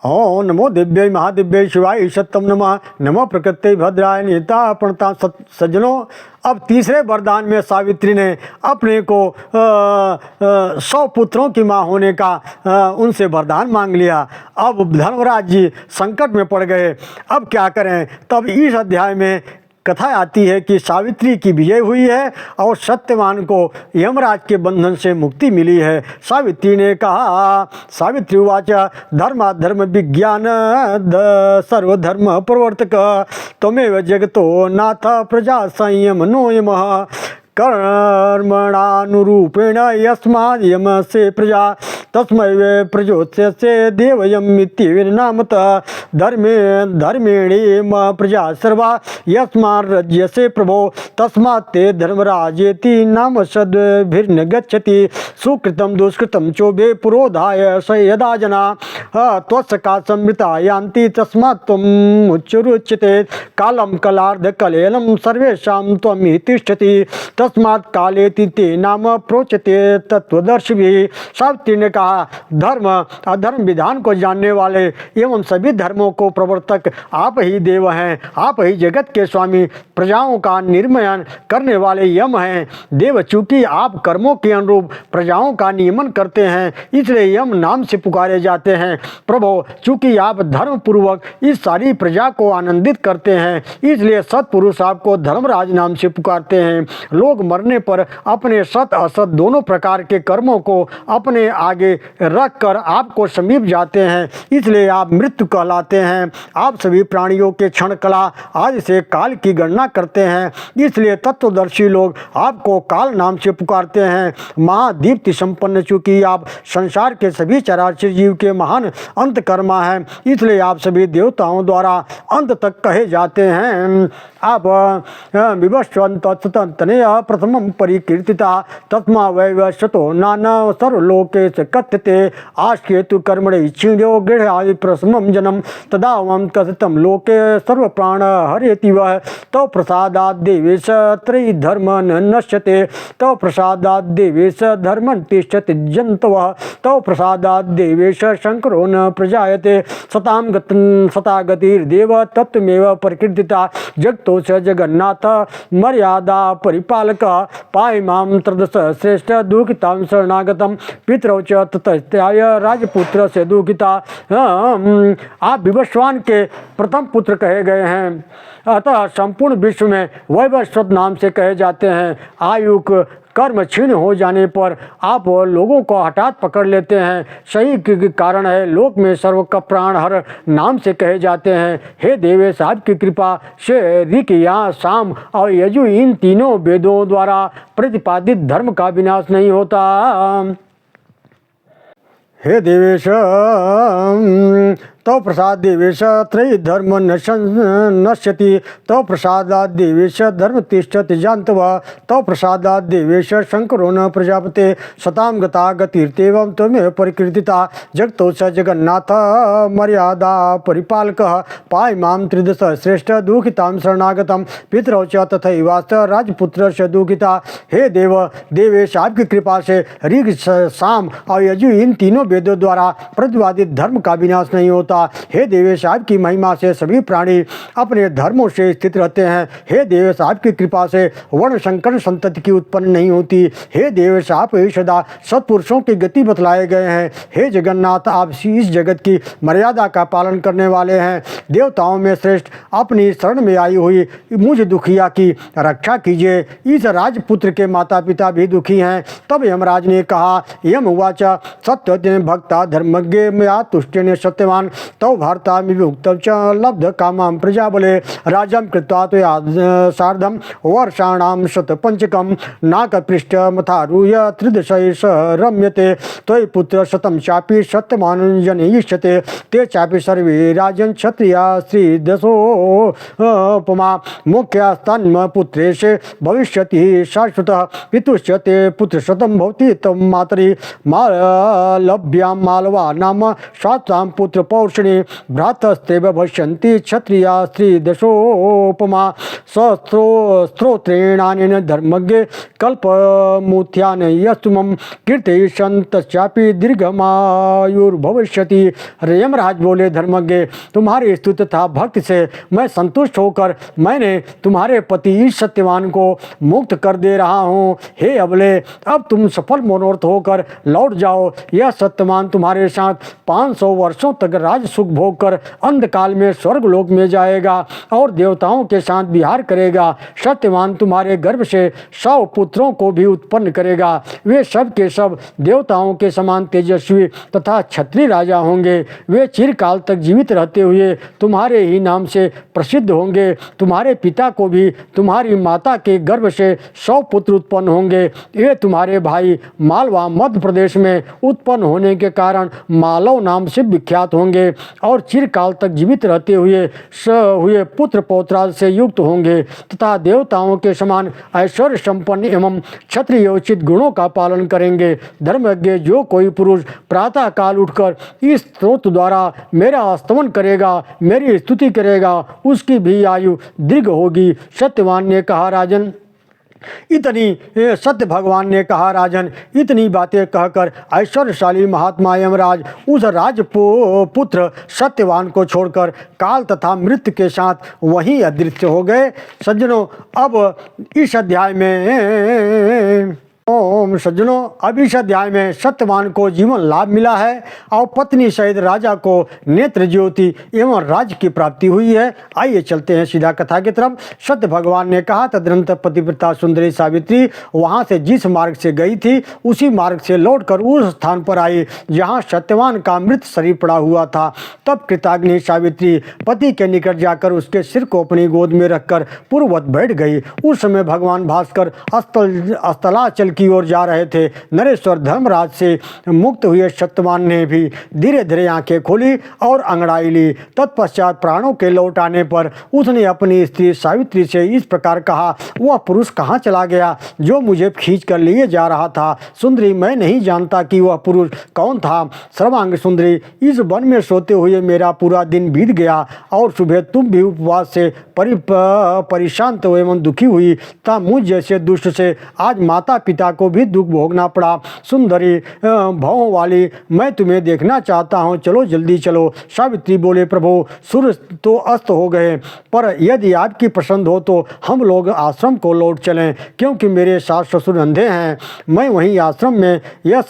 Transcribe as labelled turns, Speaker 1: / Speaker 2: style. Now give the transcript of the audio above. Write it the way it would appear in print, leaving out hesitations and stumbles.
Speaker 1: ओं नमो दिव्य महादिव्य शिवाय सत्यम नमः। नमो प्रकृति भद्राय नेता प्रणता सज्जनों। अब तीसरे वरदान में सावित्री ने अपने को 100 पुत्रों की माँ होने का उनसे वरदान मांग लिया। अब धर्मराज जी संकट में पड़ गए। अब क्या करें? तब इस अध्याय में कथा आती है कि सावित्री की विजय हुई है और सत्यवान को यमराज के बंधन से मुक्ति मिली है। सावित्री ने कहा, सावित्री उवाच धर्माधर्म विज्ञान सर्वधर्म प्रवर्तक त्वमेव जगतो नाथ प्रजा संयम नो यमः कर्मणानुरूपेण यस्माद् यमस्य प्रजा तस्मै प्रजोत्स्य देवयमित्येवनामतः धर्मेण प्रजा सर्वा यस्माद्रज्यसे प्रभो तस्मात् ते धर्मराजेति नाम सद्भिर्न गच्छति सुकृतं दुष्कृतं चोभे पुरोधाय स यदा जना त्वत्सका संवृता यान्ति तस्मात् त्वम् उच्चरुच्यते कालं कलार्धकलेलं सर्वेषां त्वमिति तिष्ठति तस्मात् कालेति ते नाम प्रोच्यते तत्वदर्शिभिः। सावित्री ने कहा, धर्म अधर्म विधान को जानने वाले एवं सभी धर्मों को प्रवर्तक आप ही देव हैं। आप ही जगत के स्वामी, प्रजाओं का निर्णयन करने वाले यम हैं। देव, चूंकि आप कर्मों के अनुरूप प्रजाओं का नियमन करते हैं इसलिए यम नाम से पुकारे जाते हैं। प्रभो, चूंकि आप धर्म पूर्वक इस सारी प्रजा को आनंदित करते हैं इसलिए सत्पुरुष आपको धर्मराज नाम से पुकारते हैं। लोग मरने पर अपने सत असत दोनों प्रकार के कर्मों को अपने आगे रख कर आपको समीप जाते हैं इसलिए आप मृत्यु कहलाते हैं। आप सभी प्राणियों के क्षण कला आदि से काल की गणना करते हैं इसलिए तत्वदर्शी लोग आपको काल नाम से पुकारते हैं। महादीप्ति संपन्न, चूंकि आप संसार के सभी चराचर जीव के महान अंतकर्मा हैं इसलिए आप सभी देवताओं द्वारा अंत तक कहे जाते हैं। आप विवस्वंत तनेय प्रथमं परिकीर्तिता तस्मा वै शतो नाना सर्वलोके कथ्यते आश्केतु कर्मणि क्षीण्यो गृह्यादि प्रथमं जन्म तदा वं कथितं लोके सर्वप्राण हरेति वः तव प्रसादात् देवेश त्रयी धर्म न नश्यते तव प्रसादात् देवेश धर्मं तिष्ठति जन्तवः तव प्रसादात् देवेश शंकरो न प्रजायते सता गतिर्देव तत्त्वमेव परिकीर्तिता जगतो च जगन्नाथ मर्यादा परिपालक पायमां त्रदश श्रेष्ठ दुःखितां शरणागतम पितरौ च ततस्त्याय राजपुत्र से दुःखिता। आप विवस्वान के प्रथम पुत्र कहे गए हैं अतः संपूर्ण विश्व में वैवस्वत नाम से कहे जाते हैं। आयुक कर्म क्षीण हो जाने पर आप लोगों को हठात पकड़ लेते हैं। सही के कारण है लोक में सर्व का प्राण हर नाम से कहे जाते हैं। हे देवेश, आपकी कृपा से ऋक या साम और यजु इन तीनों वेदों द्वारा प्रतिपादित धर्म का विनाश नहीं होता। हे देवेश, तव प्रसाद देवेश त्रयी धर्म नश्यति तव प्रसादात् देवेश धर्म तिष्ठति जान्तव तव प्रसादात् देवेश शंकरो न प्रजापते सतां गता गतिर्तेवं त्वमेव परिकीर्तिता जगतो स जगन्नाथ मर्यादा परिपालकः पायमां त्रिदश श्रेष्ठ दुःखितां शरणागतं पितरौ च तथैवास्ते राजपुत्र से दुःखिता। हे देव देवेश, आपकी कृपा से ऋग साम और यजु इन तीनों वेदों द्वारा प्रतिपादित धर्म का विनाश नहीं होता। हे देवेश, आपकी महिमा से सभी प्राणी अपने धर्मों से स्थित रहते हैं। हे देवेश, आपकी कृपा से वर्ण संकर संतति की उत्पन्न नहीं होती। हे देवेश, आप ही सदा सत्पुरुषों की गति बतलाए गए हैं। हे जगन्नाथ, आप इस जगत की मर्यादा का पालन करने वाले हैं। देवताओं में श्रेष्ठ अपनी शरण में आई हुई मुझ दुखिया की रक्षा कीजिए। इस राजपुत्र के माता पिता भी दुखी हैं। तब यमराज ने कहा, यम उवाच सत्य भक्ता धर्मज्ञ मया तुष्टेन सत्यवान तव भारता विमुक्तं च लब्ध कामां प्रजा बले राजं कृत्वा त्वया सार्धं वर्षाणां शतपञ्चकं नाकपृष्ठ मथारूह्य त्रिदशैष रम्यते त्वयि पुत्र शतं चापि सत्यवान् जनयिष्यते ते चापि सर्वे राजन् क्षत्रिया श्रीदशोपमा मुख्यस्तन्मपुत्रेश भविष्यति शाश्वतः पितुश्च ते पुत्रशतं भवति तं मातरि मालभ्यां मालवा नाम शास्त्रां पुत्र पौरुष पोषणे भ्रातस्तेव भविष्यन्ति क्षत्रिया स्त्रीदशोपमा स्त्रोत्रेणानेन धर्मज्ञे कल्पमुत्थान यस्तुमं कीर्तयिष्यन्तश्चापि दीर्घमायुर्भविष्यति। यमराज बोले, धर्मज्ञ, तुम्हारी स्तुति तथा भक्ति से मैं संतुष्ट होकर मैंने तुम्हारे पति इस सत्यवान को मुक्त कर दे रहा हूँ। हे अबले, अब तुम सफल मनोरथ होकर लौट जाओ। यह सत्यवान तुम्हारे साथ 500 वर्षों तक राज सुख भोग कर अंधकाल में स्वर्गलोक में जाएगा और देवताओं के साथ विहार करेगा। सत्यवान तुम्हारे गर्भ से 100 पुत्रों को भी उत्पन्न करेगा। वे सब के सब देवताओं के समान तेजस्वी तथा क्षत्रिय राजा होंगे। वे चिरकाल तक जीवित रहते हुए तुम्हारे ही नाम से प्रसिद्ध होंगे। तुम्हारे पिता को भी तुम्हारी माता के गर्भ से 100 पुत्र उत्पन्न होंगे। ये तुम्हारे भाई मालवा मध्य प्रदेश में उत्पन्न होने के कारण मालव नाम से विख्यात होंगे और चिरकाल तक जीवित रहते हुए पुत्र पौत्राद से युक्त होंगे तथा देवताओं के समान ऐश्वर्य संपन्न एवं क्षत्रियोचित गुणों का पालन करेंगे। धर्मज्ञ, जो कोई पुरुष प्रातः काल उठकर इस स्त्रोत द्वारा मेरा स्तमन करेगा, मेरी स्तुति करेगा, उसकी भी आयु दीर्घ होगी। सत्यवान ने कहा, राजन, सत्य भगवान ने कहा, राजन, इतनी बातें कहकर ऐश्वर्यशाली महात्मा यमराज उस राजपुत्र सत्यवान को छोड़कर काल तथा मृत्यु के साथ वहीं अदृश्य हो गए। सज्जनों, अब इस अध्याय में अब इस अध्याय में सत्यवान को जीवन लाभ मिला है और पत्नी सहित राजा को नेत्र ज्योति एवं राज्य की प्राप्ति हुई है। आइए चलते हैं सीधा कथा की तरफ। सत्य भगवान ने कहा, तदनंतर पतिव्रता सुंदरी सावित्री वहां से जिस मार्ग से गई थी उसी मार्ग से लौटकर उस स्थान पर आई जहां सत्यवान का मृत शरीर पड़ा हुआ था। तब कृताग्नि सावित्री पति के निकट जाकर उसके सिर को अपनी गोद में रखकर पूर्ववत बैठ गई। उस समय भगवान भास्कर अस्ताचल की ओर जा रहे थे। नरेश्वर धर्मराज से मुक्त हुए सत्यवान ने भी धीरे धीरे आंखें खोली और अंगड़ाई ली। तत्पश्चात प्राणों के लौट आने पर उसने अपनी स्त्री सावित्री से इस प्रकार कहा, वह पुरुष कहाँ चला गया जो मुझे खींच कर लिए जा रहा था? सुंदरी, मैं नहीं जानता कि वह पुरुष कौन था। सर्वांग सुंदरी, इस वन में सोते हुए मेरा पूरा दिन बीत गया और सुबह तुम भी उपवास से परिशांत एवं दुखी हुई था। मुझ जैसे दुष्ट से आज माता पिता को भी दुख भोगना पड़ा। सुंदरी भावों वाली, मैं तुम्हें देखना चाहता हूँ, चलो जल्दी चलो। सावित्री बोले, प्रभु, सूर्य तो अस्त हो गए, पर यदि आपकी पसंद हो तो हम लोग आश्रम को लौट चलें, क्योंकि मेरे सास ससुर अंधे हैं। मैं वहीं आश्रम में यह